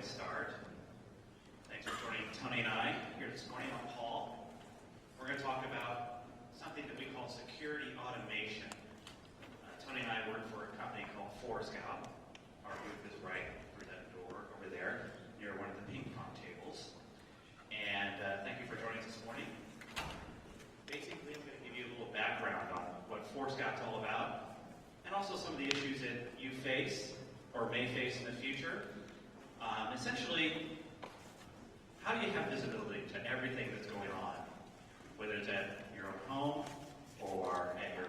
to start. Thanks for joining Toni and I here this morning. I'm Paul. We're going to talk about something that we call security automation. Toni and I work for a company called GrrCON. Our booth is right through that door over there near one of the ping pong tables. And thank you for joining us this morning. Basically, I'm going to give you a little background on what GrrCON's all about, and also some of the issues that you face or may face in the future. Essentially, how do you have visibility to everything that's going on, whether it's at your own home or at your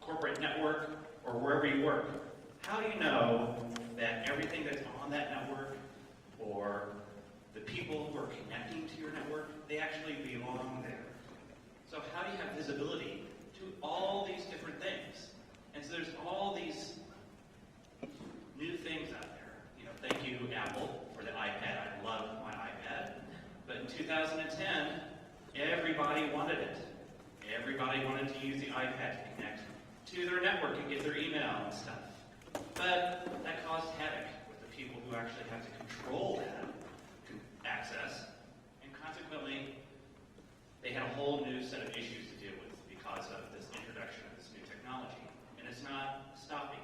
corporate network or wherever you work? How do you know that everything that's on that network or the people who are connecting to your network, they actually belong there? So how do you have visibility to all these different things? And so there's all these new things out there. Thank you, Apple, for the iPad. I love my iPad. But in 2010, everybody wanted it. Everybody wanted to use the iPad to connect to their network and get their email and stuff. But that caused havoc with the people who actually have to control that access. And consequently, they had a whole new set of issues to deal with because of this introduction of this new technology. And it's not stopping.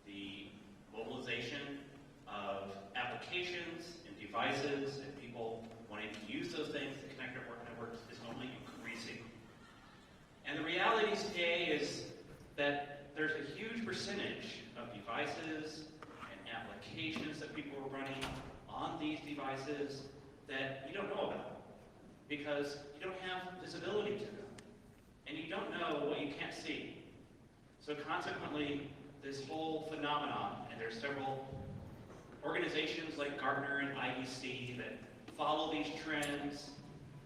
The mobilization of applications and devices and people wanting to use those things to connect their work networks is only increasing. And the reality today is that there's a huge percentage of devices and applications that people are running on these devices that you don't know about because you don't have visibility to them. And you don't know what you can't see. So consequently, this whole phenomenon, and there's several organizations like Gartner and IDC that follow these trends,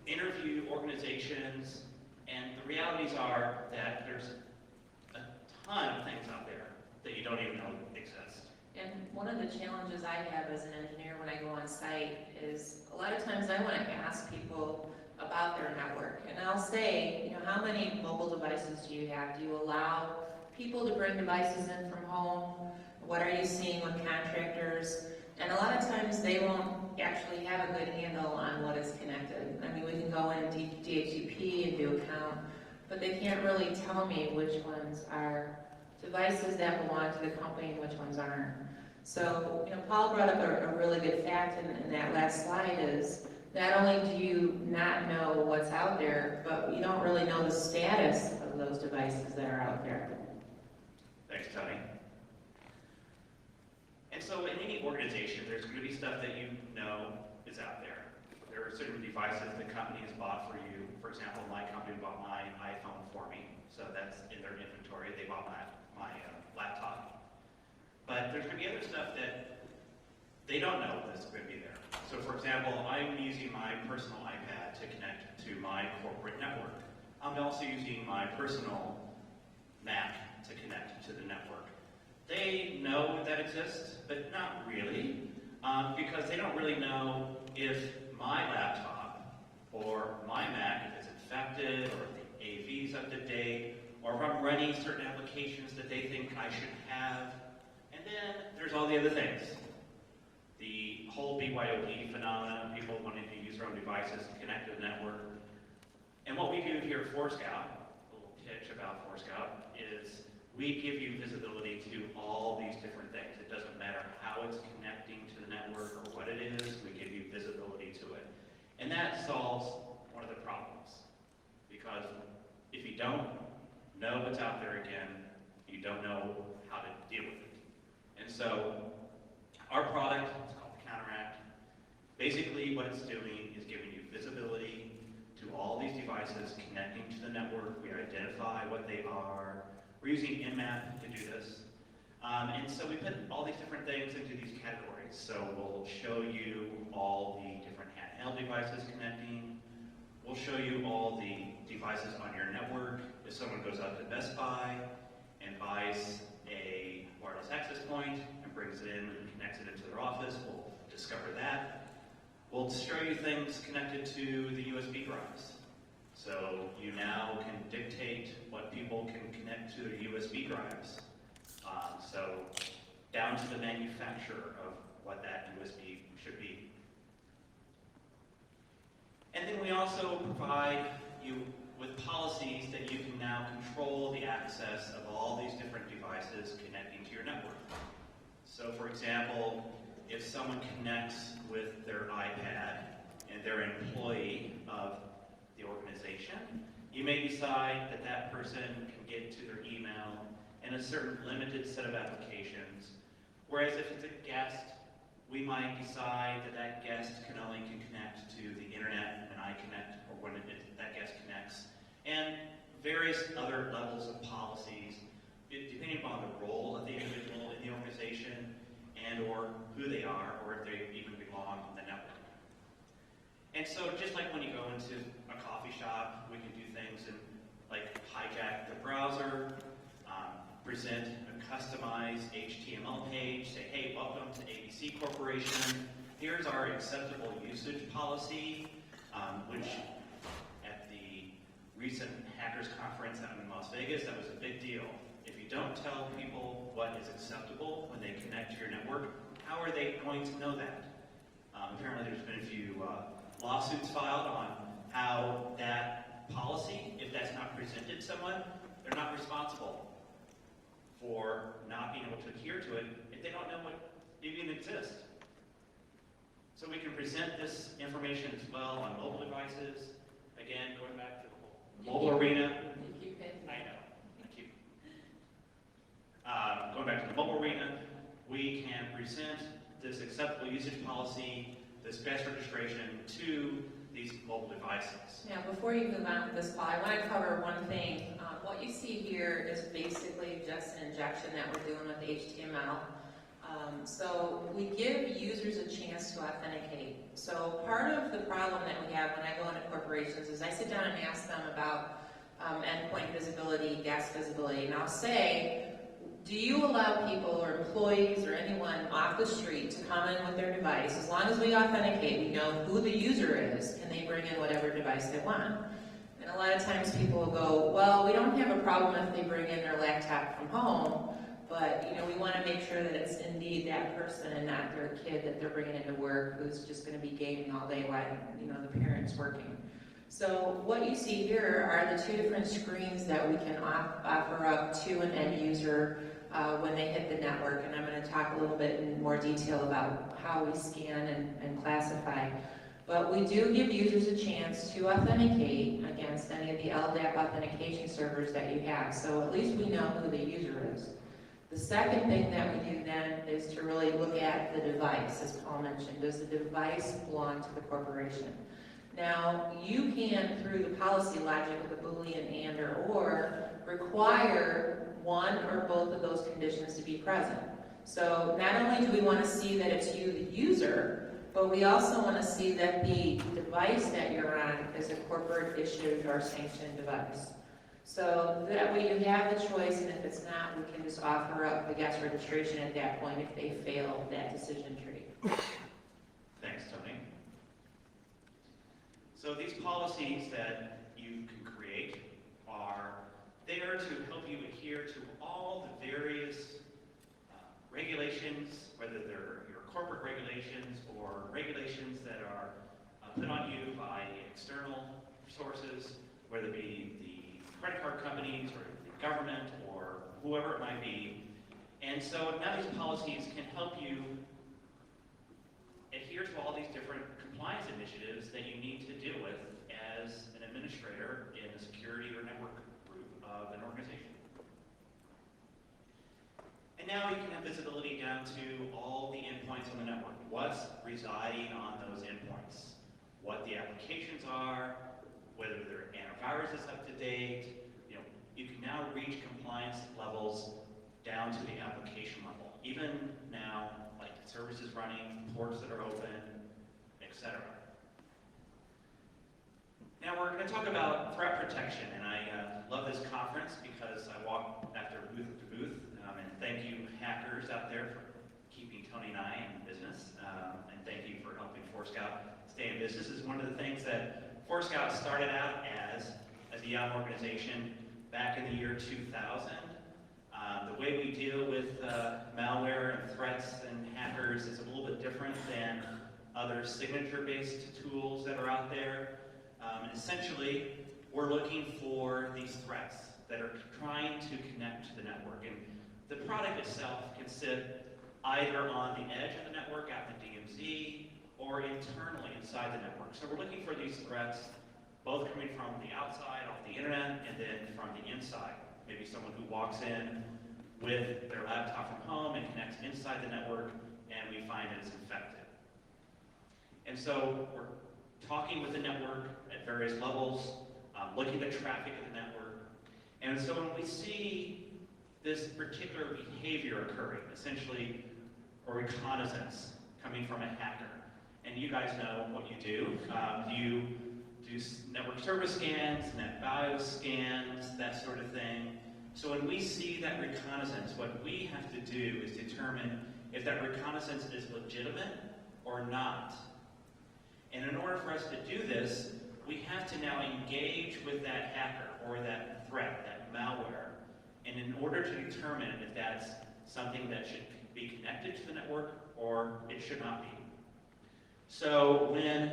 interview organizations, and the realities are that there's a ton of things out there that you don't even know exist. And one of the challenges I have as an engineer when I go on site is a lot of times I want to ask people about their network. And I'll say, how many mobile devices do you have? Do you allow people to bring devices in from home? What are you seeing with contractors? And a lot of times they won't actually have a good handle on what is connected. I mean, we can go in DHCP and do a count, but they can't really tell me which ones are devices that belong to the company and which ones aren't. So, Paul brought up a really good fact in that last slide is not only do you not know what's out there, but you don't really know the status of those devices that are out there. Thanks, Toni. And so in any organization, there's going to be stuff that you know is out there. There are certain devices the company has bought for you. For example, my company bought my iPhone for me, so that's in their inventory. They bought my laptop. But there's going to be other stuff that they don't know that's going to be there. So for example, I'm using my personal iPad to connect to my corporate network. I'm also using my personal Mac to connect to the network. They know that exists, but not really, because they don't really know if my laptop or my Mac is infected, or if the AV is up to date, or if I'm running certain applications that they think I should have. And then there's all the other things. The whole BYOD phenomenon, people wanting to use their own devices to connect to the network. And what we do here at GrrCON, a little pitch about GrrCON, is we give you visibility to all these different things. It doesn't matter how it's connecting to the network or what it is, we give you visibility to it. And that solves one of the problems. Because if you don't know what's out there again, you don't know how to deal with it. And so our product, it's called Counteract. Basically what it's doing is giving you visibility to all these devices connecting to the network. We identify what they are. We're using Nmap to do this. And so we put all these different things into these categories. So we'll show you all the different handheld devices connecting. We'll show you all the devices on your network. If someone goes out to Best Buy and buys a wireless access point and brings it in and connects it into their office, we'll discover that. We'll show you things connected to the USB drives. So you now can dictate what people can connect to their USB drives. So down to the manufacturer of what that USB we also provide you with policies that you can now control the access of all these different devices connecting to your network. So for example, if someone connects with their iPad and they're an employee of the organization, you may decide that that person can get to their email in a certain limited set of applications. Whereas if it's a guest, we might decide that that guest can connect to the internet when I connect or when that guest connects. And various other levels of policies, depending upon the role of the individual in the organization and or who they are, or if they even belong on the network. And so just like when you go into a coffee shop, we can do things and like hijack the browser, present a customized HTML page, say, hey, welcome to ABC Corporation. Here's our acceptable usage policy, which at the recent hackers conference out in Las Vegas, that was a big deal. If you don't tell people what is acceptable when they connect to your network, how are they going to know that? Apparently there's been a few lawsuits filed on how that policy, if that's not presented to someone, they're not responsible for not being able to adhere to it if they don't know what even exists. So we can present this information as well on mobile devices. Again, going back to the mobile arena. I know. Going back to the mobile arena, we can present this acceptable usage policy, this guest registration to these mobile devices. Now, before you move on with this, Paul, I want to cover one thing. What you see here is basically just an injection that we're doing with HTML. So we give users a chance to authenticate. So part of the problem that we have when I go into corporations is I sit down and ask them about endpoint visibility, guest visibility, and I'll say, do you allow people or employees or anyone off the street to come in with their device? As long as we authenticate, we know who the user is, can they bring in whatever device they want? And a lot of times people will go, well, we don't have a problem if they bring in their laptop from home, but we want to make sure that it's indeed that person and not their kid that they're bringing into work who's just going to be gaming all day while the parent's working. So what you see here are the two different screens that we can offer up to an end user when they hit the network, and I'm going to talk a little bit in more detail about how we scan and classify. But we do give users a chance to authenticate against any of the LDAP authentication servers that you have, so at least we know who the user is. The second thing that we do then is to really look at the device, as Paul mentioned. Does the device belong to the corporation? Now, you can, through the policy logic with a Boolean and or, require one or both of those conditions to be present. So not only do we want to see that it's you, the user, but we also want to see that the device that you're on is a corporate issued or sanctioned device. So that way you have the choice, and if it's not, we can just offer up the guest registration at that point if they fail that decision tree. Thanks, Tony. So these policies that you can create are there to help you adhere to all the various regulations, whether they're your corporate regulations or regulations that are put on you by external sources, whether it be the credit card companies or the government or whoever it might be. And so now these policies can help you adhere to all these different compliance initiatives that you need to deal with as an administrator in a security or network group of an organization. And now you can have visibility down to all the endpoints on the network. What's residing on those endpoints? What the applications are, whether their antivirus is up to date. You can now reach compliance levels down to the application level. Even now, like services running, ports that are open, etc. Now we're going to talk about threat protection, and I love this conference because I walk after booth to booth, and thank you hackers out there for keeping Toni and I in business, and thank you for helping Scout stay in business. This is one of the things that Scout started out as a young organization back in the year 2000. The way we deal with malware and threats and hackers is a little bit different than other signature-based tools that are out there. And essentially, we're looking for these threats that are trying to connect to the network. And the product itself can sit either on the edge of the network out in the DMZ or internally inside the network. So we're looking for these threats both coming from the outside, off the internet, and then from the inside. Maybe someone who walks in with their laptop from home and connects inside the network, and we find that it's infected. And so we're talking with the network at various levels, looking at the traffic of the network. And so when we see this particular behavior occurring, essentially a reconnaissance coming from a hacker, and you guys know what you do. You do network service scans, net BIOS scans, that sort of thing. So when we see that reconnaissance, what we have to do is determine if that reconnaissance is legitimate or not. And in order for us to do this, we have to now engage with that hacker or that threat, that malware. And in order to determine if that's something that should be connected to the network or it should not be. So when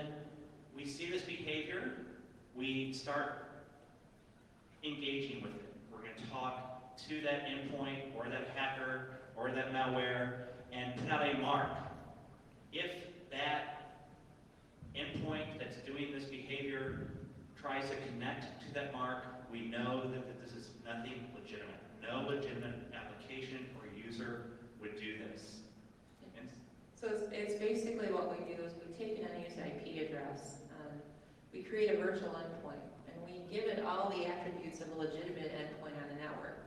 we see this behavior, we start engaging with it. We're going to talk to that endpoint or that hacker or that malware and put out a mark. If that endpoint that's doing this behavior tries to connect to that mark, we know that this is nothing legitimate. No legitimate application or user would do this. And So it's basically what we do is we take an unused IP address, we create a virtual endpoint, and we give it all the attributes of a legitimate endpoint on the network.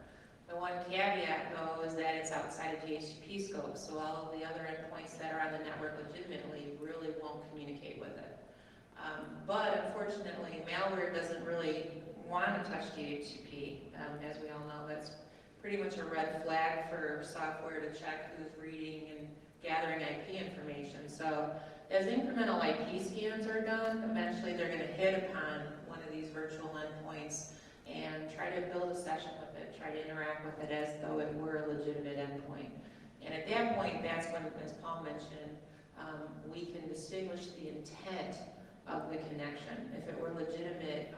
The one caveat, though, is that it's outside of DHCP scope, so all of the other endpoints that are on the network legitimately really won't communicate with it. But unfortunately, malware doesn't really want to touch DHCP. As we all know, that's pretty much a red flag for software to check who's reading and gathering IP information. So as incremental IP scans are done, eventually they're going to hit upon one of these virtual endpoints and try to build a session with it, try to interact with it as though it were a legitimate endpoint. And at that point, that's when, as Paul mentioned, we can distinguish the intent of the connection. If it were legitimate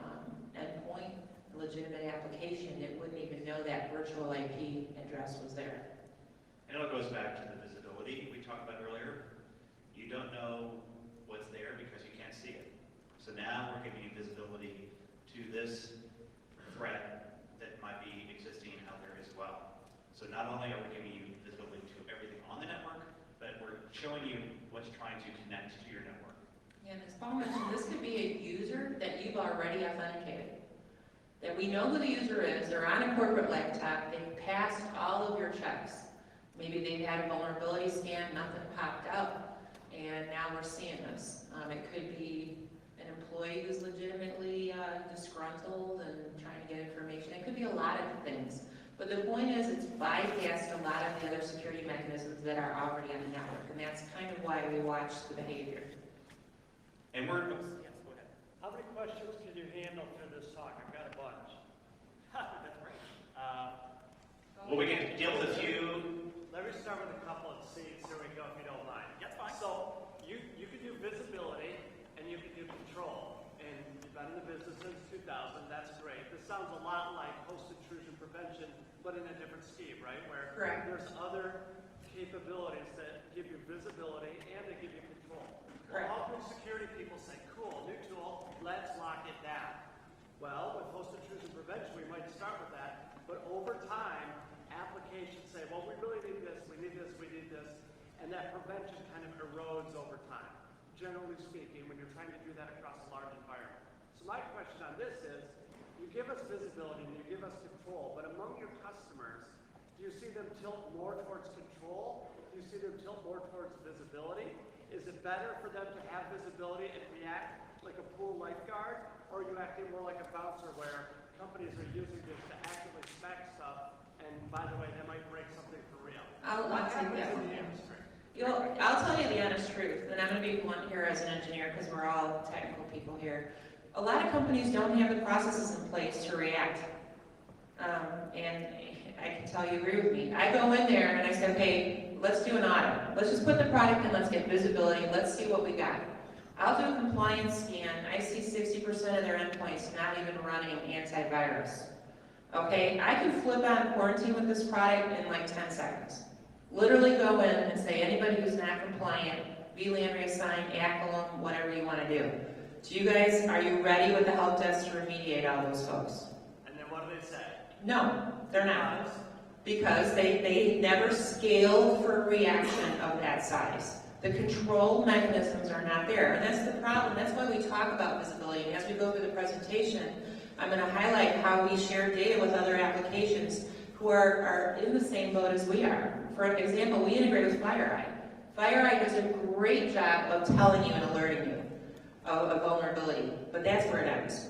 endpoint, legitimate application, it wouldn't even know that virtual IP address was there. it all goes back to the visibility we talked about earlier. You don't know what's there because you can't see it. So now we're giving you visibility to this threat that might be existing out there as well. So not only are we giving you visibility to everything on the network, but we're showing you what's trying to connect to your network. And as Paul mentioned, this could be a user that you've already authenticated. That we know who the user is, they're on a corporate laptop, they've passed all of your checks. Maybe they've had a vulnerability scan, nothing popped up, and now we're seeing this. It could be an employee who's legitimately disgruntled and trying to get information. It could be a lot of things. But the point is, it's bypassed a lot of the other security mechanisms that are already on the network, and that's kind of why we watch the behavior. And we're, Yes, go ahead. How many questions can you handle for this talk? I've got a bunch. That's great. well, we can deal with a few. Let me start with a couple of seeds. Here we go, if you don't mind. That's fine. So you can do visibility and you can do control. And you've been in the business since 2000. That's great. This sounds a lot like host intrusion prevention, but in a different scheme, right? Where Correct. there's other capabilities that give you visibility and they give you control. Correct. Well, how can security people say, cool, new tool, let's lock it down? Well, with host intrusion prevention, we might start with that, but over time, applications say, well, we really need this, we need this, we need this, and that prevention kind of erodes over time, generally speaking, when you're trying to do that across a large environment. So my question on this is, you give us visibility and you give us control, but among your customers, do you see them tilt more towards control? Do you see them tilt more towards visibility? Is it better for them to have visibility and react like a pool lifeguard, or are you acting more like a bouncer where companies are using this to actively spec stuff, and by the way, they might break something for real? I'll take that in one. the industry? I'll tell you the honest truth, and I'm going to be blunt here as an engineer because we're all technical people here. A lot of companies don't have the processes in place to react. And I can tell you agree with me. I go in there and I say, okay, let's do an audit. Let's just put the product in, let's get visibility, let's see what we got. I'll do a compliance scan, I see 60% of their endpoints not even running antivirus. Okay, I can flip on quarantine with this product in like 10 seconds. Literally go in and say, anybody who's not compliant, VLAN reassign, ACLM, whatever you want to do. Do you guys, are you ready with the help desk to remediate all those folks? And then what do they say? No, they're not. Because they never scaled for a reaction of that size. The control mechanisms are not there, and that's the problem. That's why we talk about visibility. And as we go through the presentation, I'm going to highlight how we share data with other applications who are in the same boat as we are. For example, we integrate with FireEye. FireEye does a great job of telling you and alerting you of a vulnerability, but that's where it ends.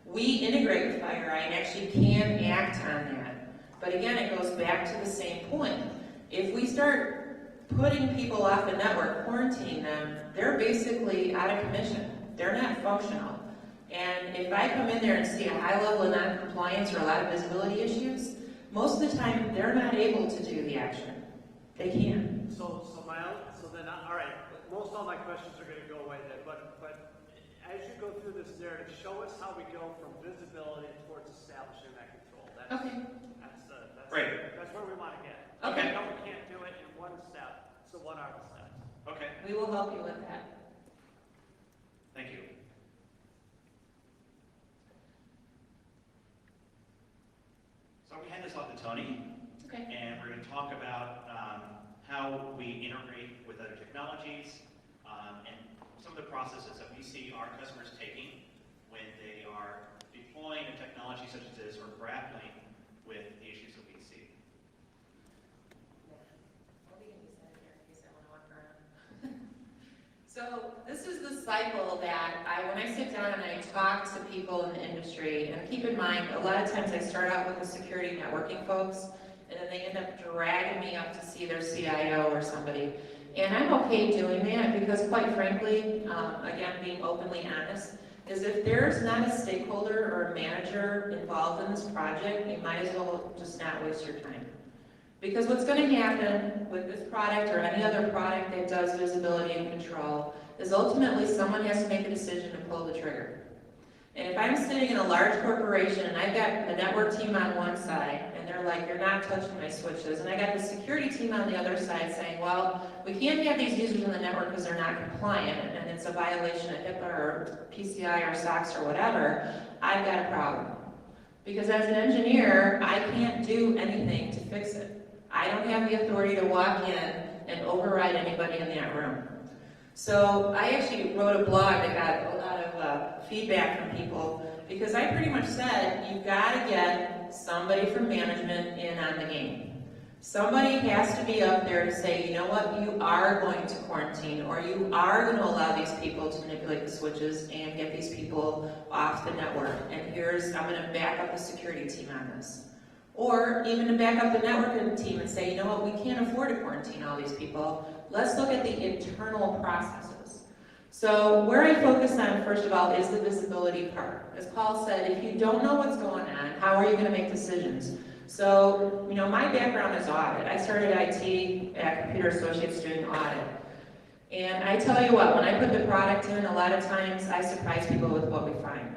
We integrate with FireEye and actually can act on that. But again, it goes back to the same point. If we start putting people off the network, quarantining them, they're basically out of commission. They're not functional. And if I come in there and see a high level of non-compliance or a lot of visibility issues, most of the time they're not able to do the action. They can't. So then, all right, most all my questions are going to go away then, but as you go through this narrative, show us how we go from visibility towards establishing that control. Okay. Great. That's where we want to get. Okay. No, we can't do it in one step, so what are the steps? Okay, We will help you with that. thank you. So I'm going to hand this off to Toni, Okay. and we're going to talk about how we integrate with other technologies and some of the processes that we see our customers taking when they are deploying a technology such as this or grappling with the issues that we see. So this is the cycle that when I sit down and I talk to people in the industry, and keep in mind, a lot of times I start out with the security networking folks, and then they end up dragging me up to see their CIO or somebody. And I'm okay doing that because quite frankly, again, being openly honest, is if there's not a stakeholder or a manager involved in this project, you might as well just not waste your time. Because what's going to happen with this product or any other product that does visibility and control is ultimately someone has to make a decision to pull the trigger. And if I'm sitting in a large corporation and I've got the network team on one side and they're like, you're not touching my switches, and I got the security team on the other side saying, well, we can't have these users in the network because they're not compliant and it's a violation of HIPAA or PCI or SOX or whatever, I've got a problem. Because as an engineer, I can't do anything to fix it. I don't have the authority to walk in and override anybody in that room. So I actually wrote a blog that got a lot of feedback from people because I pretty much said, you've got to get somebody from management in on the game. Somebody has to be up there to say, you know what, you are going to quarantine or you are going to allow these people to manipulate the switches and get these people off the network. And I'm going to back up the security team on this. Or even to back up the networking team and say, you know what, we can't afford to quarantine all these people. Let's look at the internal processes. So where I focus on, first of all, is the visibility part. As Paul said, if you don't know what's going on, how are you going to make decisions? So, you know, my background is audit. I started IT at Computer Associates doing audit. And I tell you what, when I put the product in, a lot of times I surprise people with what we find.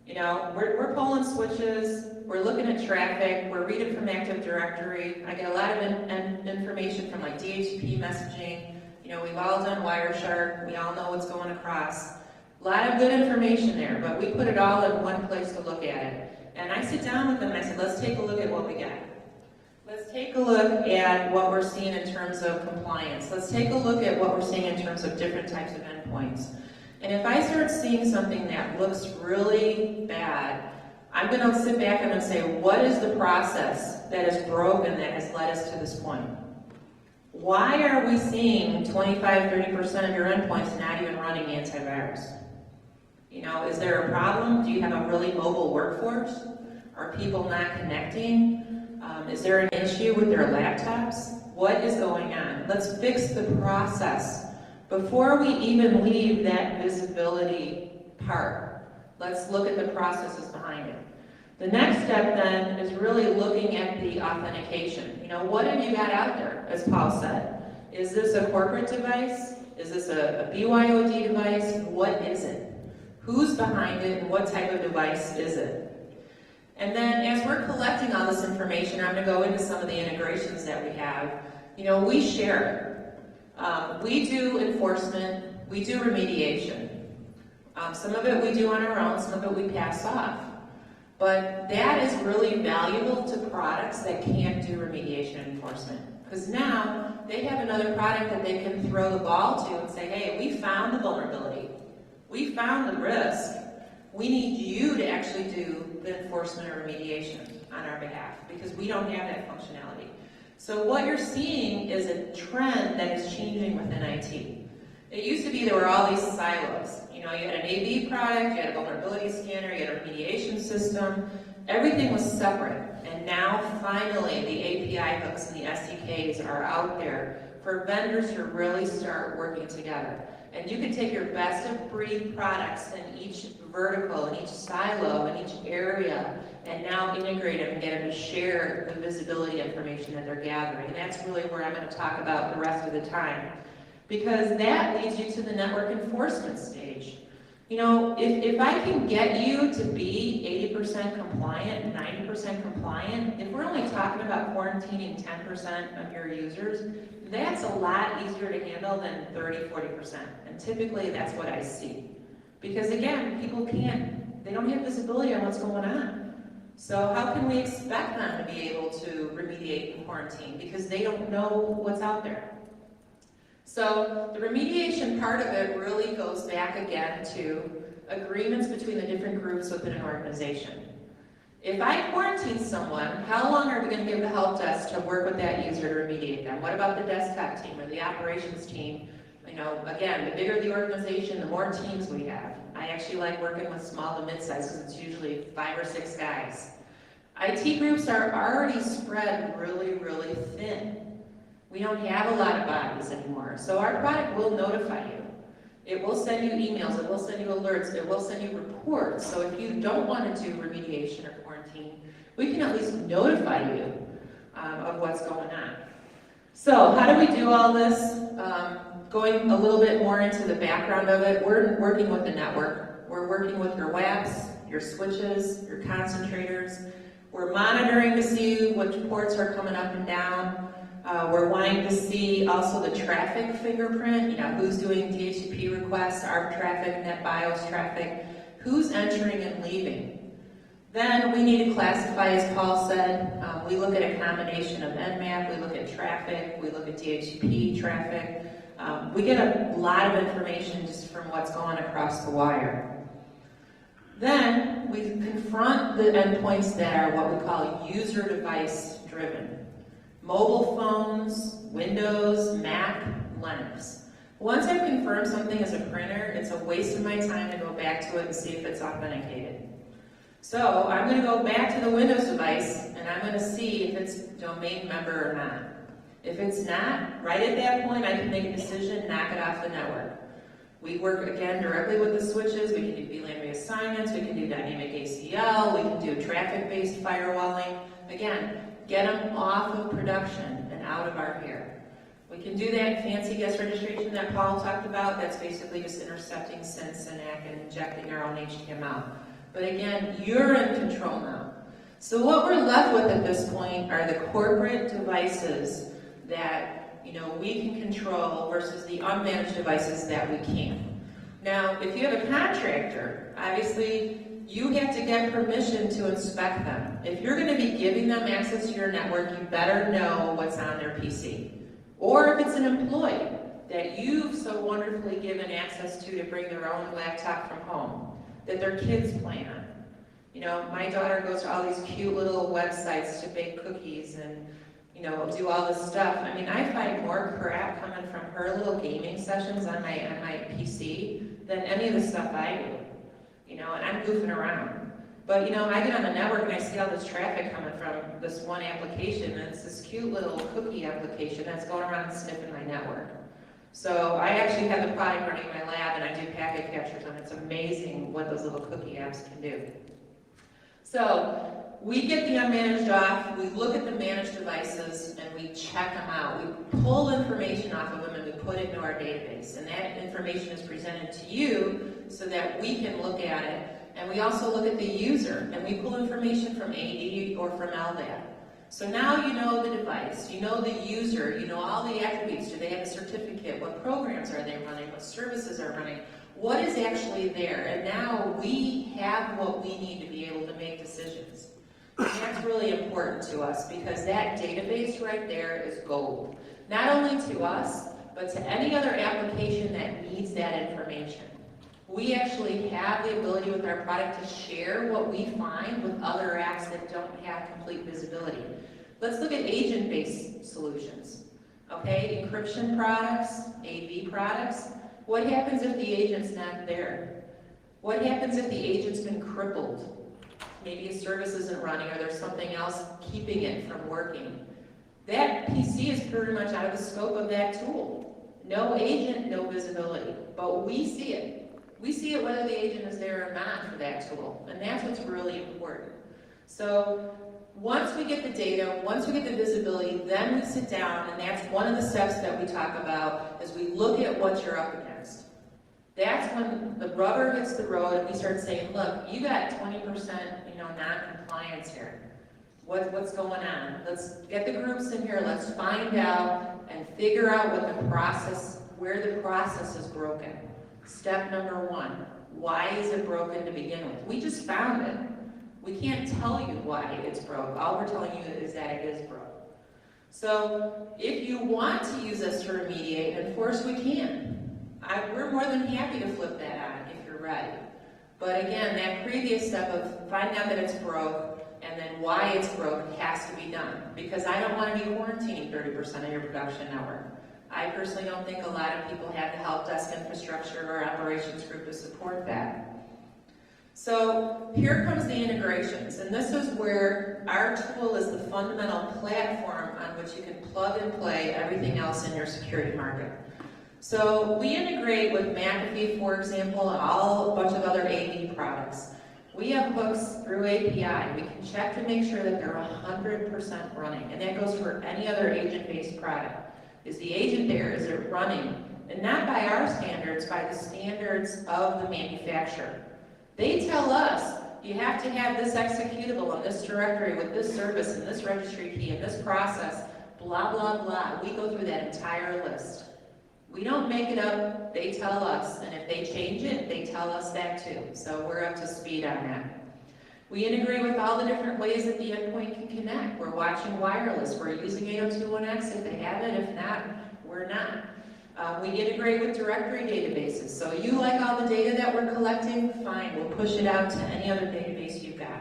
You know, we're pulling switches, we're looking at traffic, we're reading from Active Directory. I get a lot of information from like DHCP messaging. You know, we've all done Wireshark, we all know what's going across. A lot of good information there, but we put it all in one place to look at it. And I sit down with them and I said, let's take a look at what we got. Let's take a look at what we're seeing in terms of compliance. Let's take a look at what we're seeing in terms of different types of endpoints. And if I start seeing something that looks really bad, I'm going to sit back and I'm say, what is the process that is broken that has led us to this point? Why are we seeing 25-30% of your endpoints not even running antivirus? You know, is there a problem? Do you have a really mobile workforce? Are people not connecting? Is there an issue with their laptops? What is going on? Let's fix the process. Before we even leave that visibility part, let's look at the processes behind it. The next step then is really looking at the authentication. You know, what have you got out there, as Paul said? Is this a corporate device? Is this a BYOD device? What is it? Who's behind it and what type of device is it? And then as we're collecting all this information, I'm going to go into some of the integrations that we have. You know, we share it. We do enforcement, we do remediation. Some of it we do on our own, some of it we pass off. But that is really valuable to products that can't do remediation enforcement. Because now they have another product that they can throw the ball to and say, hey, we found the vulnerability. We found the risk. We need you to actually do the enforcement or remediation on our behalf because we don't have that functionality. So what you're seeing is a trend that is changing within IT. It used to be there were all these silos. You know, you had an AV product, you had a vulnerability scanner, you had a remediation system. Everything was separate. And now, finally, the API hooks and the SDKs are out there for vendors to really start working together. And you can take your best-of-breed products in each vertical, in each silo, in each area, and now integrate them and get them to share the visibility information that they're gathering. And that's really where I'm going to talk about the rest of the time. Because that leads you to the network enforcement stage. You know, if I can get you to be 80% compliant, 90% compliant, if we're only talking about quarantining 10% of your users, that's a lot easier to handle than 30, 40%. And typically that's what I see. Because again, people they don't have visibility on what's going on. So how can we expect them to be able to remediate and quarantine? Because they don't know what's out there. So the remediation part of it really goes back again to agreements between the different groups within an organization. If I quarantine someone, how long are we going to give the help desk to work with that user to remediate them? What about the desktop team or the operations team? You know, again, the bigger the organization, the more teams we have. I actually like working with small to mid-size because it's usually 5 or 6 guys. IT groups are already spread really, really thin. We don't have a lot of bodies anymore. So our product will notify you. It will send you emails, it will send you alerts, it will send you reports. So if you don't want to do remediation or quarantine, we can at least notify you of what's going on. So how do we do all this? Going a little bit more into the background of it, we're working with the network. We're working with your WAPs, your switches, your concentrators. We're monitoring to see which ports are coming up and down. We're wanting to see also the traffic fingerprint, you know, who's doing DHCP requests, ARP traffic, NetBIOS traffic, who's entering and leaving. Then we need to classify, as Paul said, we look at a combination of Nmap, we look at traffic, we look at DHCP traffic. We get a lot of information just from what's going across the wire. Then we confront the endpoints that are what we call user device driven. Mobile phones, Windows, Mac, Linux. Once I've confirmed something as a printer, it's a waste of my time to go back to it and see if it's authenticated. So I'm going to go back to the Windows device and I'm going to see if it's domain member or not. If it's not, right at that point I can make a decision, knock it off the network. We work again directly with the switches, we can do VLAN reassignments, we can do dynamic ACL, we can do traffic-based firewalling. Again, get them off of production and out of our hair. We can do that fancy guest registration that Paul talked about. That's basically just intercepting SYN, SYNAC, and injecting our own HTML. But again, you're in control now. So what we're left with at this point are the corporate devices that we can control versus the unmanaged devices that we can't. Now, if you have a contractor, obviously you have to get permission to inspect them. If you're going to be giving them access to your network, you better know what's on their PC. Or if it's an employee that you've so wonderfully given access to bring their own laptop from home, that their kids play on. My daughter goes to all these cute little websites to bake cookies and do all this stuff. I mean, I find more crap coming from her little gaming sessions on my PC than any of the stuff I do. And I'm goofing around. But I get on the network and I see all this traffic coming from this one application, and it's this cute little cookie application that's going around sniffing my network. So I actually have the product running in my lab and I do packet captures, and it's amazing what those little cookie apps can do. So we get the unmanaged off, we look at the managed devices, and we check them out. We pull information off of them and we put it into our database. And that information is presented to you so that we can look at it. And we also look at the user, and we pull information from AD or from LDAP. So now you know the device, you know the user, you know all the attributes. Do they have a certificate? What programs are they running? What services are running? What is actually there? And now we have what we need to be able to make decisions. And that's really important to us because that database right there is gold. Not only to us, but to any other application that needs that information. We actually have the ability with our product to share what we find with other apps that don't have complete visibility. Let's look at agent-based solutions. Okay, encryption products, AV products. What happens if the agent's not there? What happens if the agent's been crippled? Maybe a service isn't running or there's something else keeping it from working. That PC is pretty much out of the scope of that tool. No agent, no visibility, but we see it. We see it whether the agent is there or not for that tool, and that's what's really important. So once we get the data, once we get the visibility, then we sit down, and that's one of the steps that we talk about, is we look at what you're up against. That's when the rubber hits the road and we start saying, look, you got 20% non-compliance here. What's going on? Let's get the groups in here, let's find out and figure out what the process, where the process is broken. Step number one, why is it broken to begin with? We just found it. We can't tell you why it's broke. All we're telling you is that it is broke. So if you want to use us to remediate, and of course we can. We're more than happy to flip that on if you're ready. But again, that previous step of finding out that it's broke and then why it's broke has to be done. Because I don't want to be quarantining 30% of your production network. I personally don't think a lot of people have the help desk infrastructure or operations group to support that. So here comes the integrations, and this is where our tool is the fundamental platform on which you can plug and play everything else in your security market. So we integrate with McAfee, for example, and a bunch of other AV products. We have hooks through API. We can check to make sure that they're 100% running, and that goes for any other agent-based product. Is the agent there? Is it running? And not by our standards, by the standards of the manufacturer. They tell us, you have to have this executable in this directory with this service and this registry key and this process, blah, blah, blah. We go through that entire list. We don't make it up, they tell us, and if they change it, they tell us that too. So we're up to speed on that. We integrate with all the different ways that the endpoint can connect. We're watching wireless, we're using 802.1x if they have it, if not, we're not. We integrate with directory databases. So you like all the data that we're collecting? Fine, we'll push it out to any other database you've got.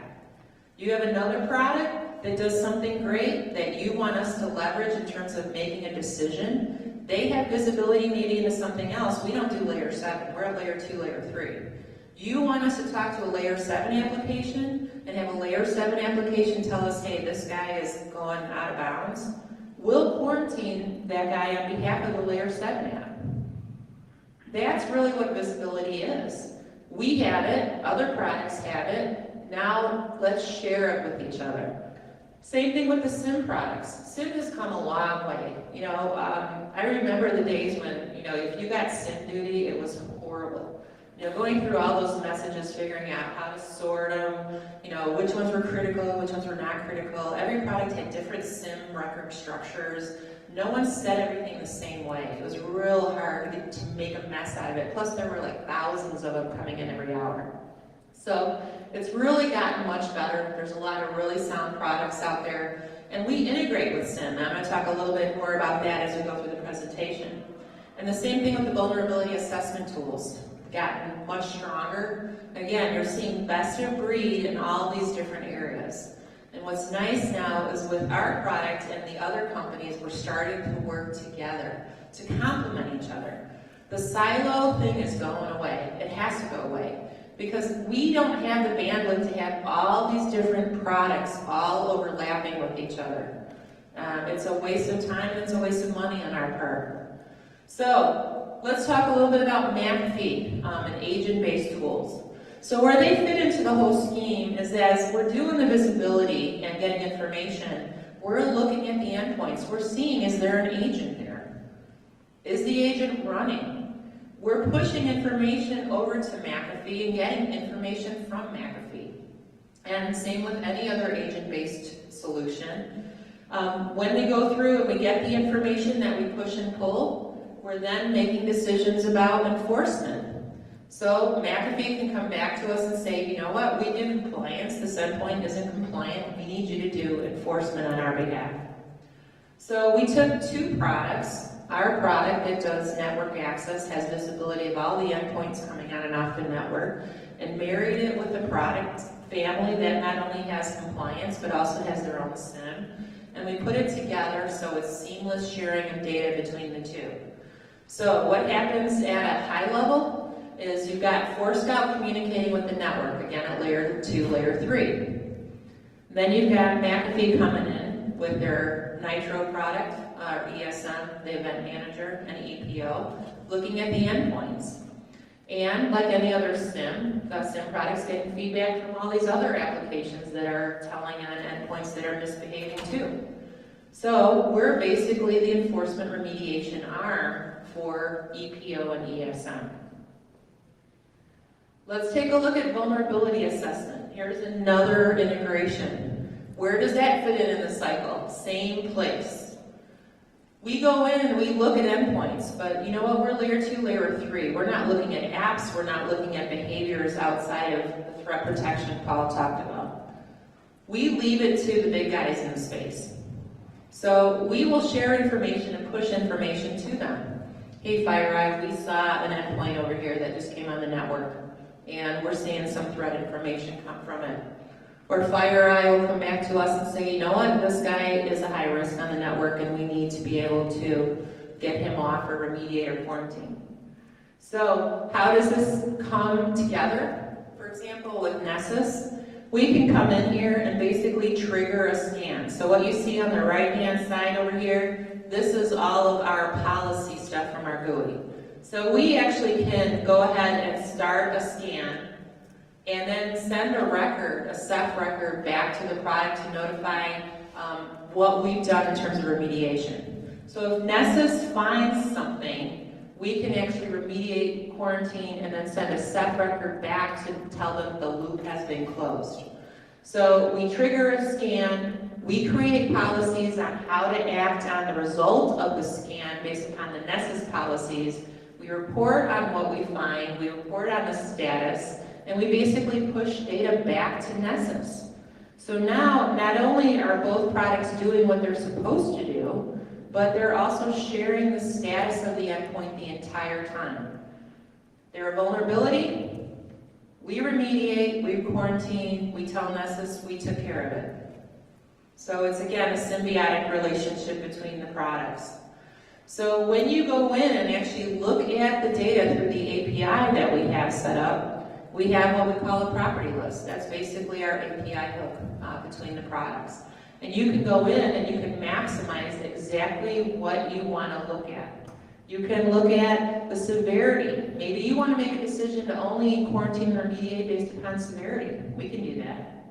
You have another product that does something great that you want us to leverage in terms of making a decision. They have visibility needing into something else. We don't do layer 7, we're at layer 2, layer 3. You want us to talk to a layer 7 application and have a layer 7 application tell us, hey, this guy is going out of bounds. We'll quarantine that guy on behalf of the layer 7 app. That's really what visibility is. We have it, other products have it, now let's share it with each other. Same thing with the SIM products. SIM has come a long way. I remember the days when, if you got SIM duty, it was horrible. Going through all those messages, figuring out how to sort them, which ones were critical, which ones were not critical. Every product had different SIM record structures. No one set everything the same way. It was real hard to make a mess out of it. Plus, there were like thousands of them coming in every hour. So it's really gotten much better. There's a lot of really sound products out there. And we integrate with SIM. I'm going to talk a little bit more about that as we go through the presentation. And the same thing with the vulnerability assessment tools. Gotten much stronger. Again, you're seeing best of breed in all these different areas. And what's nice now is with our product and the other companies, we're starting to work together to complement each other. The silo thing is going away. It has to go away because we don't have the bandwidth to have all these different products all overlapping with each other. It's a waste of time and it's a waste of money on our part. So let's talk a little bit about McAfee and agent-based tools. So where they fit into the whole scheme is as we're doing the visibility and getting information, we're looking at the endpoints. We're seeing, is there an agent there? Is the agent running? We're pushing information over to McAfee and getting information from McAfee. And same with any other agent-based solution. When we go through and we get the information that we push and pull, we're then making decisions about enforcement. So McAfee can come back to us and say, you know what, we did compliance, this endpoint isn't compliant, we need you to do enforcement on our behalf. So we took two products. Our product that does network access, has visibility of all the endpoints coming on and off the network, and married it with a product family that not only has compliance, but also has their own SIM. And we put it together so it's seamless sharing of data between the two. So what happens at a high level is you've got Forescout communicating with the network, again at layer 2, layer 3. Then you've got McAfee coming in with their Nitro product, or ESM, the event manager, and EPO, looking at the endpoints. And like any other SIM, the SIM product's getting feedback from all these other applications that are telling on endpoints that are misbehaving too. So we're basically the enforcement remediation arm for EPO and ESM. Let's take a look at vulnerability assessment. Here's another integration. Where does that fit in the cycle? Same place. We go in and we look at endpoints, but you know what? We're layer 2, layer 3. We're not looking at apps. We're not looking at behaviors outside of the threat protection Paul talked about. We leave it to the big guys in the space. So we will share information and push information to them. Hey, FireEye, we saw an endpoint over here that just came on the network, and we're seeing some threat information come from it. Or FireEye will come back to us and say, you know what, this guy is a high risk on the network and we need to be able to get him off or remediate or quarantine. So how does this come together? For example, with Nessus, we can come in here and basically trigger a scan. So what you see on the right-hand side over here, this is all of our policy stuff from our GUI. So we actually can go ahead and start a scan and then send a record, a Ceph record, back to the product to notify what we've done in terms of remediation. So if Nessus finds something, we can actually remediate, quarantine, and then send a Ceph record back to tell them the loop has been closed. So we trigger a scan, we create policies on how to act on the result of the scan based upon the Nessus policies. We report on what we find, we report on the status, and we basically push data back to Nessus. So now, not only are both products doing what they're supposed to do, but they're also sharing the status of the endpoint the entire time. There's a vulnerability, we remediate, we quarantine, we tell Nessus we took care of it. So it's again a symbiotic relationship between the products. So when you go in and actually look at the data through the API that we have set up, we have what we call a property list. That's basically our API hook between the products. And you can go in and you can maximize exactly what you want to look at. You can look at the severity. Maybe you want to make a decision to only quarantine or remediate based upon severity. We can do that.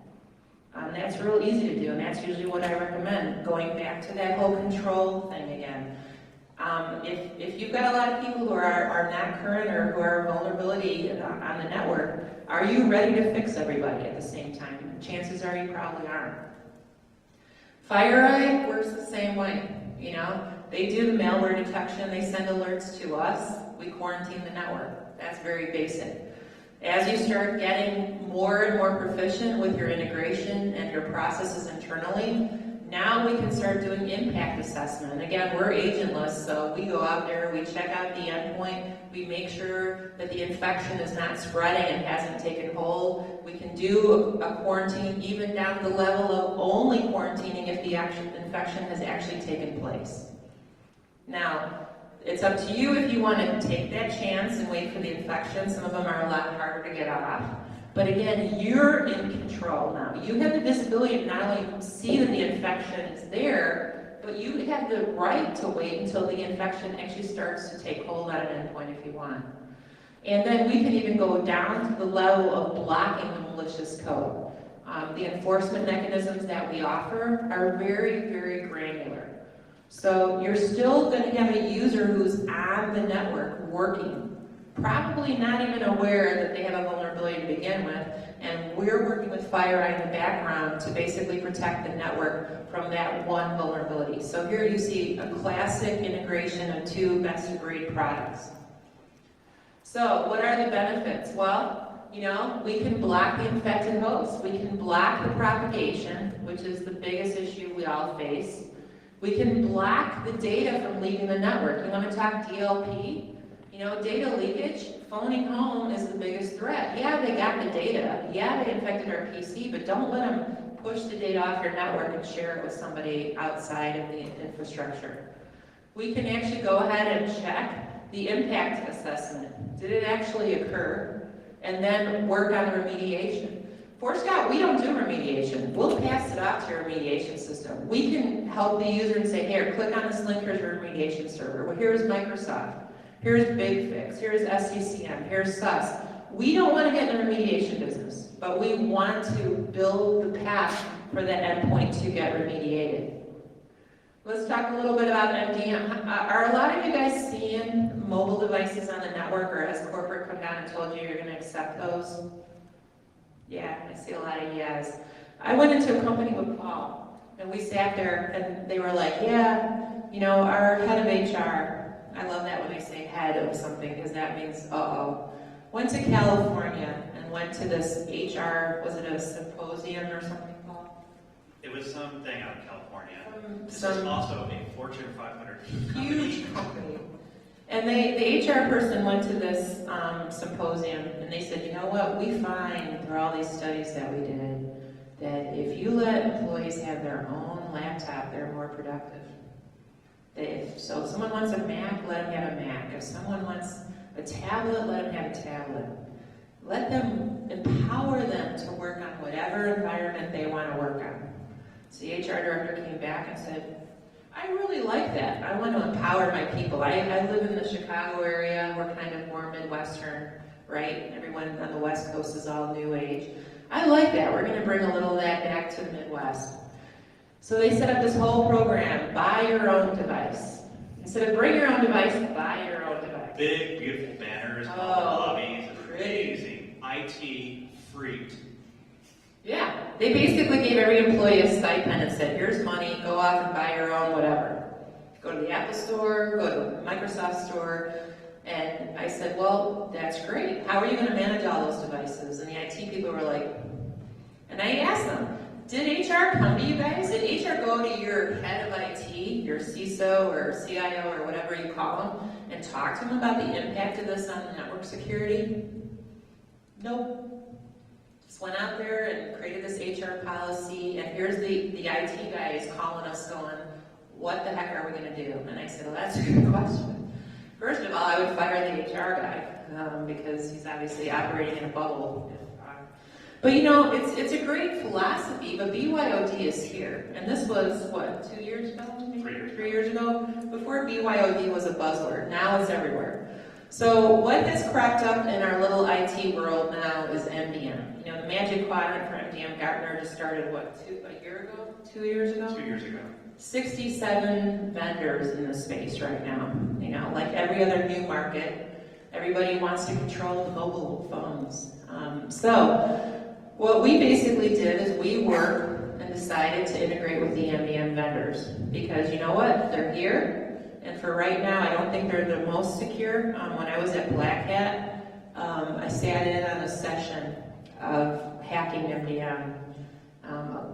That's real easy to do, and that's usually what I recommend, going back to that whole control thing again. If you've got a lot of people who are not current or who are vulnerability on the network, are you ready to fix everybody at the same time? Chances are you probably aren't. FireEye works the same way. You know, they do the malware detection, they send alerts to us, we quarantine the network. That's very basic. As you start getting more and more proficient with your integration and your processes internally, now we can start doing impact assessment. Again, we're agentless, so we go out there, we check out the endpoint, we make sure that the infection is not spreading and hasn't taken hold. We can do a quarantine even down to the level of only quarantining if the infection has actually taken place. Now, it's up to you if you want to take that chance and wait for the infection. Some of them are a lot harder to get off. But again, you're in control now. You have the visibility to not only see that the infection is there, but you have the right to wait until the infection actually starts to take hold on an endpoint if you want. And then we can even go down to the level of blocking the malicious code. The enforcement mechanisms that we offer are very, very granular. So you're still going to have a user who's on the network working, probably not even aware that they have a vulnerability to begin with, and we're working with FireEye in the background to basically protect the network from that one vulnerability. So here you see a classic integration of two best-of-breed products. So what are the benefits? Well, we can block the infected host. We can block the propagation, which is the biggest issue we all face. We can block the data from leaving the network. You want to talk DLP? Data leakage, phoning home is the biggest threat. Yeah, they got the data. Yeah, they infected our PC, but don't let them push the data off your network and share it with somebody outside of the infrastructure. We can actually go ahead and check the impact assessment. Did it actually occur? And then work on the remediation. For Scott, we don't do remediation. We'll pass it off to your remediation system. We can help the user and say, here, click on this link, here's your remediation server. Well, here's Microsoft. Here's BigFix. Here's SCCM. Here's SUS. We don't want to get in the remediation business, but we want to build the path for the endpoint to get remediated. Let's talk a little bit about MDM. Are a lot of you guys seeing mobile devices on the network, or has corporate come down and told you you're going to accept those? Yeah, I see a lot of yes. I went into a company with Paul, and we sat there, and they were like, yeah, our head of HR, I love that when they say head of something, because that means, went to California and went to this HR, was it a symposium or something, Paul? It was something out of California. This Some is also a Fortune 500 company. huge company. And the HR person went to this symposium, and they said, you know what, we find through all these studies that we did, that if you let employees have their own laptop, they're more productive. So if someone wants a Mac, let them have a Mac. If someone wants a tablet, let them have a tablet. Let them, empower them to work on whatever environment they want to work on. So the HR director came back and said, I really like that. I want to empower my people. I live in the Chicago area. We're kind of more Midwestern, right? Everyone on the West Coast is all New Age. I like that. We're going to bring a little of that back to the Midwest. So they set up this whole program, buy your own device. Instead of bring your own device, buy your own device. Big, beautiful banners, lobbies, amazing, IT freaked. Yeah, they basically gave every employee a stipend and said, here's money, go off and buy your own whatever. Go to the Apple store, go to the Microsoft store. And I said, well, that's great. How are you going to manage all those devices? And the IT people were like, and I asked them, did HR come to you guys? Did HR go to your head of IT, your CISO or CIO or whatever you call them, and talk to them about the impact of this on network security? Nope. Just went out there and created this HR policy, and here's the IT guys calling us going, what the heck are we going to do? And I said, well, that's a good question. First of all, I would fire the HR guy because he's obviously operating in a bubble. But it's a great philosophy, but BYOD is here. And this was, what, 2 years ago? Maybe? 3 years ago? Before BYOD was a buzzword. Now it's everywhere. So what has cropped up in our little IT world now is MDM. The Magic Quadrant for MDM Gartner just started, what, 2 years ago? 2 years ago? 2 years ago. 67 vendors in the space right now. Like every other new market, everybody wants to control the mobile phones. So what we basically did is we worked and decided to integrate with the MDM vendors because you know what? They're here, and for right now, I don't think they're the most secure. When I was at Black Hat, I sat in on a session of hacking MDM.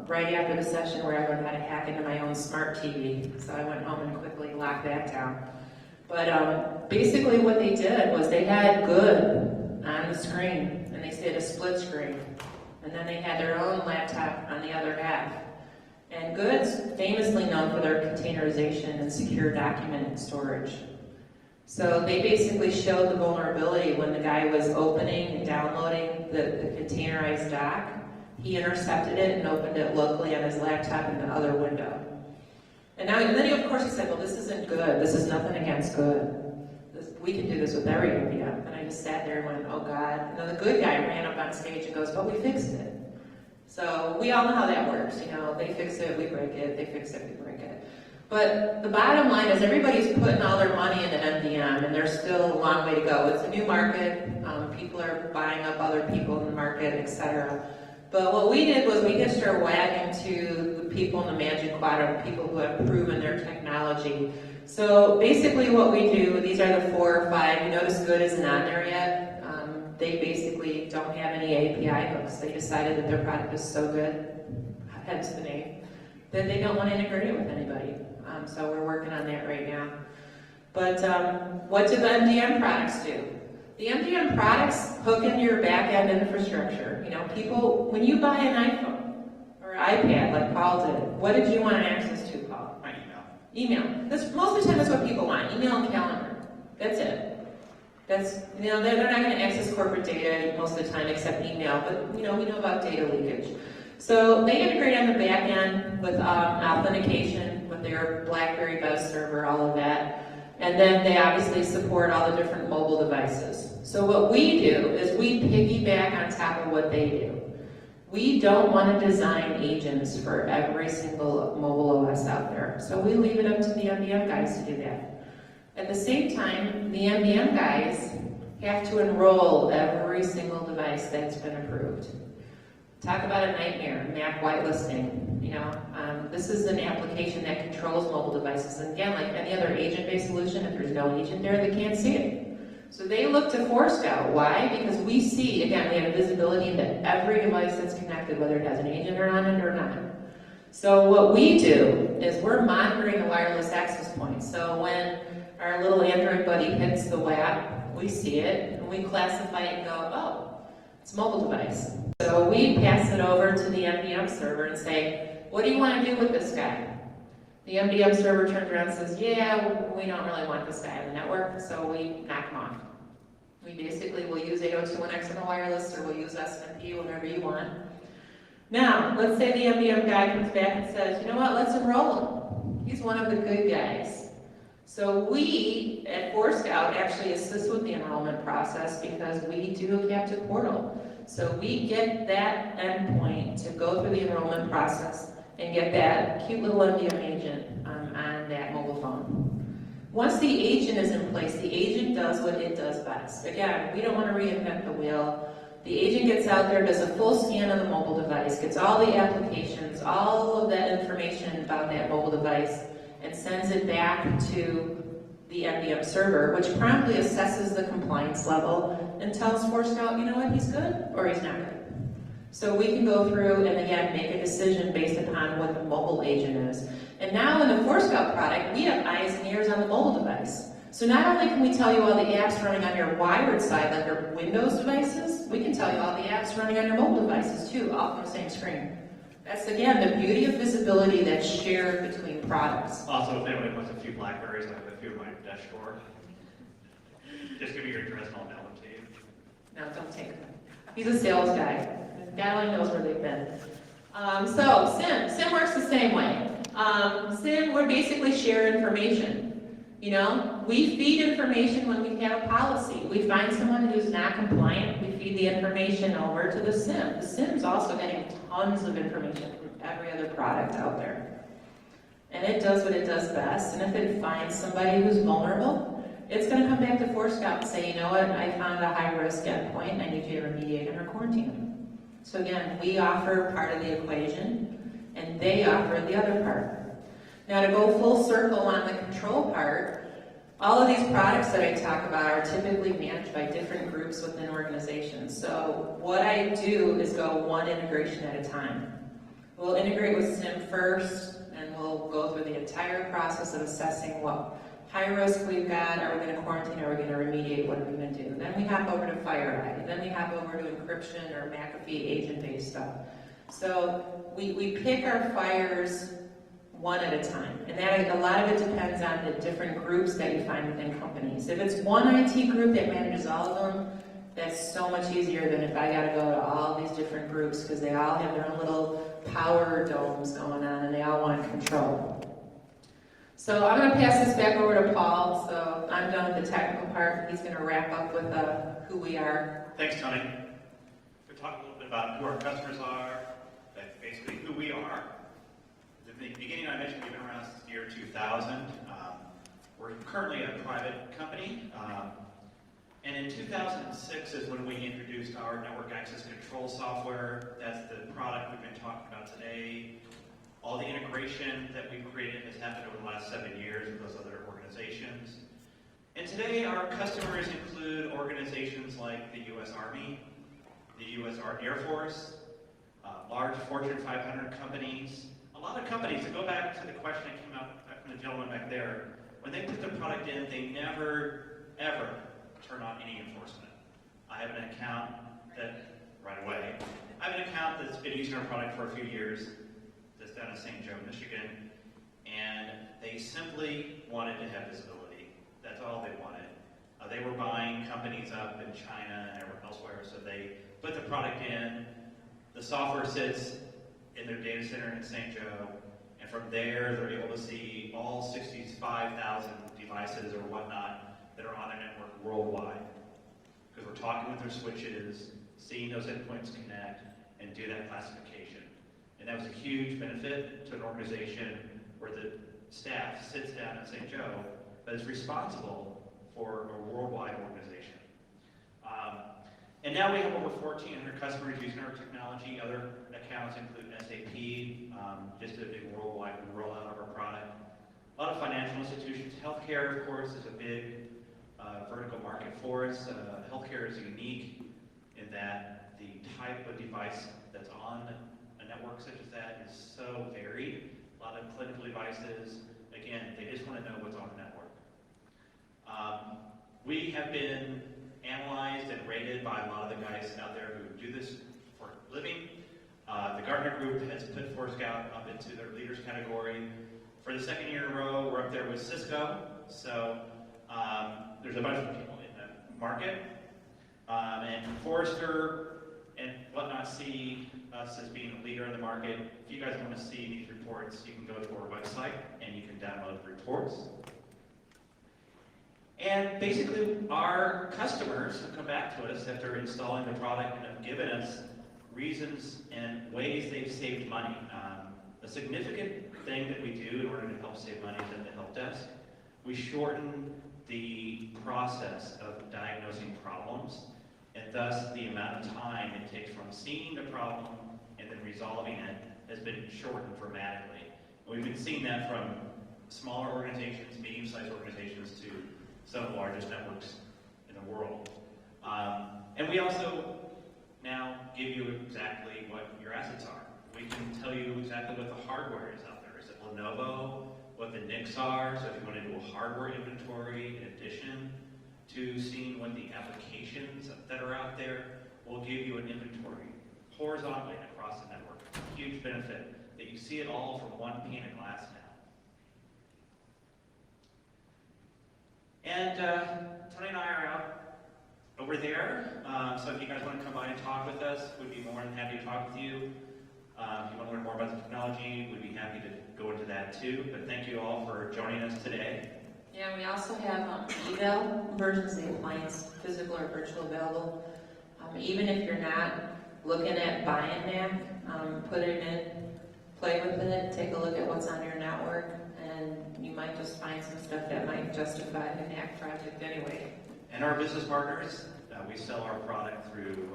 Right after the session where I learned how to hack into my own smart TV, so I went home and quickly locked that down. But basically what they did was they had good on the screen, and they stayed a split screen. And then they had their own laptop on the other half. And Good's famously known for their containerization and secure document storage. So they basically showed the vulnerability when the guy was opening and downloading the containerized doc. He intercepted it and opened it locally on his laptop in the other window. And then of course he said, well, this isn't Good. This is nothing against Good. We can do this with every MDM. And I just sat there and the good guy ran up on stage and goes, but we fixed it. So we all know how that works, you know, they fix it, we break it, they fix it, we break it. But the bottom line is everybody's putting all their money into MDM, and there's still a long way to go. It's a new market, people are buying up other people in the market, etc. But what we did was we hitched our wagon to the people in the Magic Quadrant, people who have proven their technology. So basically what we do, these are the 4 or 5, you notice Good isn't on there yet. They basically don't have any API hooks. They decided that their product is so good, hence the name, that they don't want to integrate it with anybody. So we're working on that right now. But what do the MDM products do? The MDM products hook into your back-end infrastructure. You know, people, when you buy an iPhone or iPad like Paul did, what did you want access to, Paul? My email. Email. Most of the time that's what people want, email and calendar. That's it. That's, you know, they're not going to access corporate data most of the time except email, but, you know, we know about data leakage. So they integrate on the back end with authentication with their BlackBerry web server, all of that. And then they obviously support all the different mobile devices. So what we do is we piggyback on top of what they do. We don't want to design agents for every single mobile OS out there. So we leave it up to the MDM guys to do that. At the same time, the MDM guys have to enroll every single device that's been approved. Talk about a nightmare, Mac whitelisting. You know, this is an application that controls mobile devices. And again, like any other agent-based solution, if there's no agent there, they can't see it. So they look to Forescout. Why? Because we see, again, we have visibility into every device that's connected, whether it has an agent on it or not. So what we do is we're monitoring the wireless access points. So when our little Android buddy hits the WAP, we see it, and we classify it and go, oh, it's a mobile device. So we pass it over to the MDM server and say, what do you want to do with this guy? The MDM server turns around and says, yeah, we don't really want this guy on the network, so we knock him off. We basically will use 802.1x on the wireless, or we'll use SNMP, whatever you want. Now, let's say the MDM guy comes back and says, you know what, let's enroll him. He's one of the good guys. So we, at Forescout, actually assist with the enrollment process because we do a captive portal. So we get that endpoint to go through the enrollment process and get that cute little MDM agent on that mobile phone. Once the agent is in place, the agent does what it does best. Again, we don't want to reinvent the wheel. The agent gets out there, does a full scan of the mobile device, gets all the applications, all of that information about that mobile device, and sends it back to the MDM server, which promptly assesses the compliance level and tells Forescout, you know what, he's good or he's not good. So we can go through and again make a decision based upon what the mobile agent is. And now in the Forescout product, we have eyes and ears on the mobile device. So not only can we tell you all the apps running on your wired side, like your Windows devices, we can tell you all the apps running on your mobile devices too, all from the same screen. That's again the beauty of visibility that's shared between products. Also, if anybody puts a few Blackberries, I have a few in my desk drawer. Just give me your address and I'll mail them to you. No, don't take them. He's a sales guy. God only knows where they've been. So SIM works the same way. SIM, we basically share information. You know, we feed information when we have a policy. We find someone who's not compliant, we feed the information over to the SIM. The SIM's also getting tons of information from every other product out there. And it does what it does best, and if it finds somebody who's vulnerable, it's going to come back to Forescout and say, you know what, I found a high-risk endpoint, and I need you to remediate them or quarantine them. So again, we offer part of the equation, and they offer the other part. Now to go full circle on the control part, all of these products that I talk about are typically managed by different groups within organizations. So what I do is go one integration at a time. We'll integrate with SIM first, and we'll go through the entire process of assessing what high risk we've got, are we going to quarantine, are we going to remediate, what are we going to do? Then we hop over to FireEye, then we hop over to encryption or McAfee agent-based stuff. So we pick our fires one at a time, and that a lot of it depends on the different groups that you find within companies. If it's one IT group that manages all of them, that's so much easier than if I got to go to all these different groups because they all have their own little power domes going on and they all want control. So I'm going to pass this back over to Paul. So I'm done with the technical part. He's going to wrap up with who we are. Thanks, Tony. We'll talk a little bit about who our customers are, basically who we are. At the beginning, I mentioned we've been around since the year 2000. We're currently a private company. And in 2006 is when we introduced our network access control software. That's the product we've been talking about today. All the integration that we've created has happened over the last 7 years with those other organizations. And today our customers include organizations like the U.S. Army, the U.S. Air Force, large Fortune 500 companies. A lot of companies, to go back to the question that came up from the gentleman back there, when they put the product in, they never, ever turn on any enforcement. I have an account that, right away, I have an account that's been using our product for a few years, that's down in St. Joe, Michigan, and they simply wanted to have visibility. That's all they wanted. They were buying companies up in China and elsewhere, so they put the product in. The software sits in their data center in St. Joe, and from there they're able to see all 65,000 devices or whatnot that are on their network worldwide. Because we're talking with their switches, seeing those endpoints connect, and do that classification. And that was a huge benefit to an organization where the staff sits down in St. Joe, but is responsible for a worldwide organization. And now we have over 1,400 customers using our technology. Other accounts include SAP, just a big worldwide rollout of our product. A lot of financial institutions. Healthcare, of course, is a big vertical market for us. Healthcare is unique in that the type of device that's on a network such as that is so varied. A lot of clinical devices. Again, they just want to know what's on the network. We have been analyzed and rated by a lot of the guys out there who do this for a living. The Gartner Group has put ForScout up into their leaders category. For the second year in a row, we're up there with Cisco. So there's a bunch of people in the market. And Forrester and whatnot see us as being a leader in the market. If you guys want to see these reports, you can go to our website and you can download the reports. And basically, our customers have come back to us after installing the product and have given us reasons and ways they've saved money. A significant thing that we do in order to help save money is at the help desk. We shorten the process of diagnosing problems, and thus the amount of time it takes from seeing the problem and then resolving it has been shortened dramatically. And we've been seeing that from smaller organizations, medium-sized organizations, to some of the largest networks in the world. And we also now give you exactly what your assets are. We can tell you exactly what the hardware is out there. Is it Lenovo? What the NICs are? So if you want to do a hardware inventory in addition to seeing what the applications that are out there, we'll give you an inventory horizontally across the network. Huge benefit that you see it all from one pane of glass now. And Toni and I are out over there, so if you guys want to come by and talk with us, we'd be more than happy to talk with you. If you want to learn more about the technology, we'd be happy to go into that too. But thank you all for joining us today. Yeah, we also have eval versions of the appliance, physical or virtual available. Even if you're not looking at buying NAC, put it in, play with it, take a look at what's on your network, and you might just find some stuff that might justify the NAC project anyway. And our business partners, we sell our product through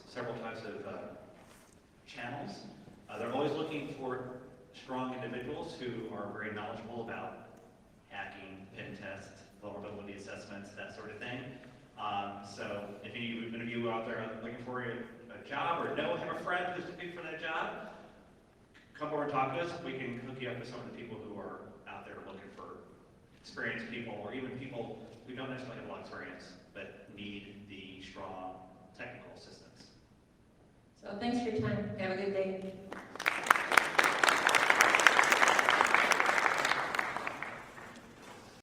several types of channels. They're always looking for strong individuals who are very knowledgeable about hacking, pen tests, vulnerability assessments, that sort of thing. So if any of you out there are looking for a job or have a friend who's looking for that job, come over and talk to us. We can hook you up with some of the people who are out there looking for experienced people, or even people who don't necessarily have a lot of experience but need the strong technical assistance. So thanks for your time. Have a good day.